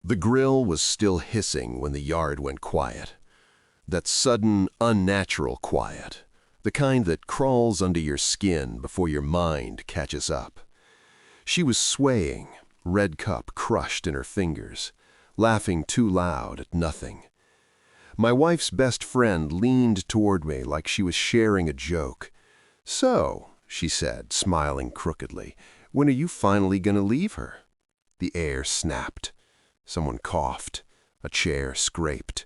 The grill was still hissing when the yard went quiet. That sudden, unnatural quiet. The kind that crawls under your skin before your mind catches up. She was swaying, red cup crushed in her fingers, laughing too loud at nothing. My wife's best friend leaned toward me like she was sharing a joke. "So," she said, smiling crookedly, "when are you finally going to leave her?" The air snapped. Someone coughed. A chair scraped.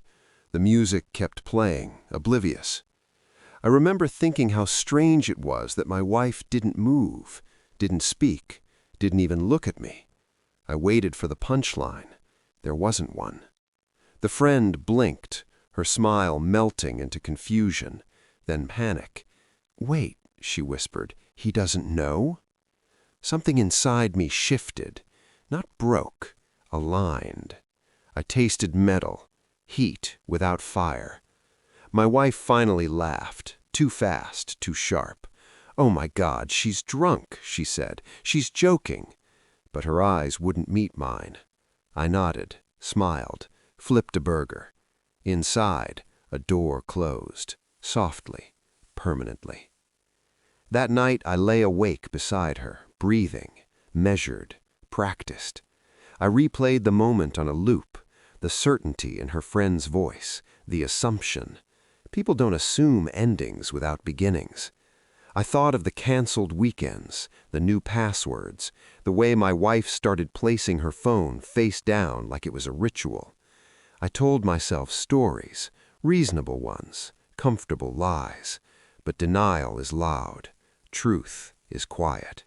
The music kept playing, oblivious. I remember thinking how strange it was that my wife didn't move, didn't speak, didn't even look at me. I waited for the punchline. There wasn't one. The friend blinked, her smile melting into confusion, then panic. "Wait," she whispered, "he doesn't know?" Something inside me shifted, not broke, aligned. I tasted metal, heat without fire. My wife finally laughed, too fast, too sharp. "Oh my God, she's drunk," she said. "She's joking." But her eyes wouldn't meet mine. I nodded, smiled, flipped a burger. Inside, a door closed, softly, permanently. That night I lay awake beside her, breathing, measured, practiced. I replayed the moment on a loop, the certainty in her friend's voice, the assumption. People don't assume endings without beginnings. I thought of the canceled weekends, the new passwords, the way my wife started placing her phone face down like it was a ritual. I told myself stories, reasonable ones, comfortable lies, but denial is loud, truth is quiet.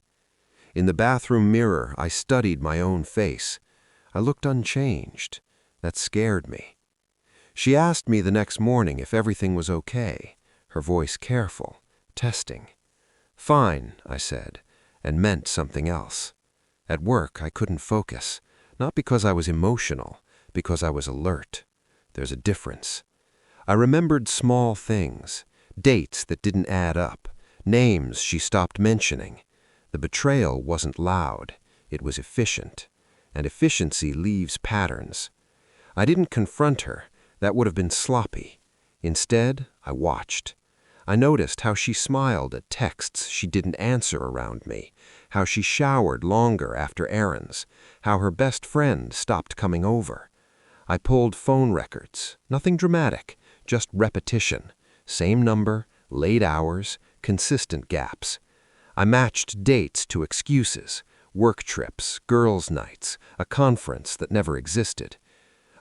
In the bathroom mirror, I studied my own face. I looked unchanged. That scared me. She asked me the next morning if everything was okay, her voice careful, testing. "Fine," I said, and meant something else. At work, I couldn't focus, not because I was emotional, because I was alert. There's a difference. I remembered small things, dates that didn't add up, names she stopped mentioning. The betrayal wasn't loud, it was efficient, and efficiency leaves patterns. I didn't confront her, that would have been sloppy. Instead, I watched. I noticed how she smiled at texts she didn't answer around me, how she showered longer after errands, how her best friend stopped coming over. I pulled phone records, nothing dramatic, just repetition, same number, late hours, consistent gaps. I matched dates to excuses, work trips, girls' nights, a conference that never existed.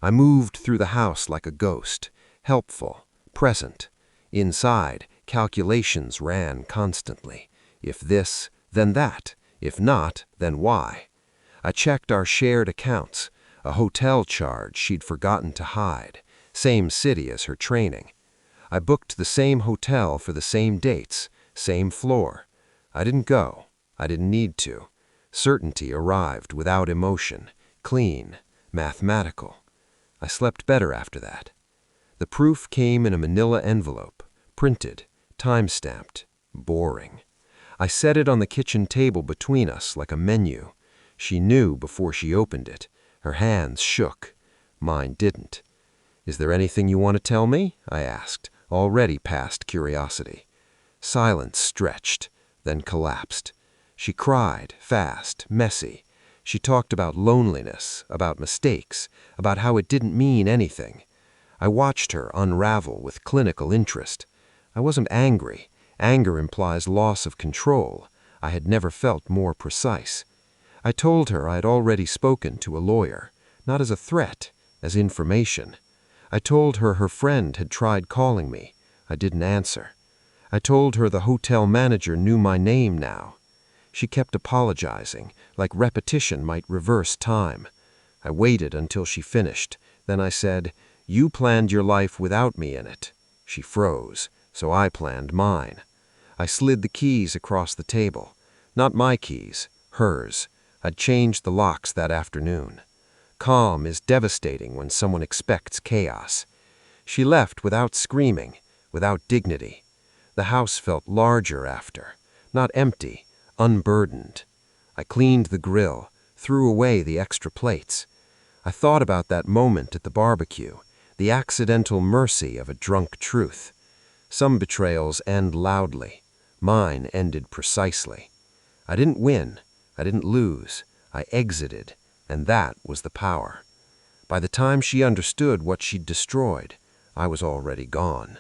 I moved through the house like a ghost, helpful, present. Inside, calculations ran constantly. If this, then that. If not, then why? I checked our shared accounts, a hotel charge she'd forgotten to hide, same city as her training. I booked the same hotel for the same dates, same floor. I didn't go. I didn't need to. Certainty arrived without emotion, clean, mathematical. I slept better after that. The proof came in a manila envelope, printed, time-stamped, boring. I set it on the kitchen table between us like a menu. She knew before she opened it. Her hands shook. Mine didn't. "Is there anything you want to tell me?" I asked, already past curiosity. Silence stretched, then collapsed. She cried, fast, messy. She talked about loneliness, about mistakes, about how it didn't mean anything. I watched her unravel with clinical interest. I wasn't angry. Anger implies loss of control. I had never felt more precise. I told her I had already spoken to a lawyer, not as a threat, as information. I told her her friend had tried calling me. I didn't answer. I told her the hotel manager knew my name now. She kept apologizing, like repetition might reverse time. I waited until she finished. Then I said, "You planned your life without me in it." She froze, so I planned mine. I slid the keys across the table. Not my keys, hers. I'd changed the locks that afternoon. Calm is devastating when someone expects chaos. She left without screaming, without dignity. The house felt larger after, not empty, unburdened. I cleaned the grill, threw away the extra plates. I thought about that moment at the barbecue, the accidental mercy of a drunk truth. Some betrayals end loudly. Mine ended precisely. I didn't win. I didn't lose. I exited, and that was the power. By the time she understood what she'd destroyed, I was already gone.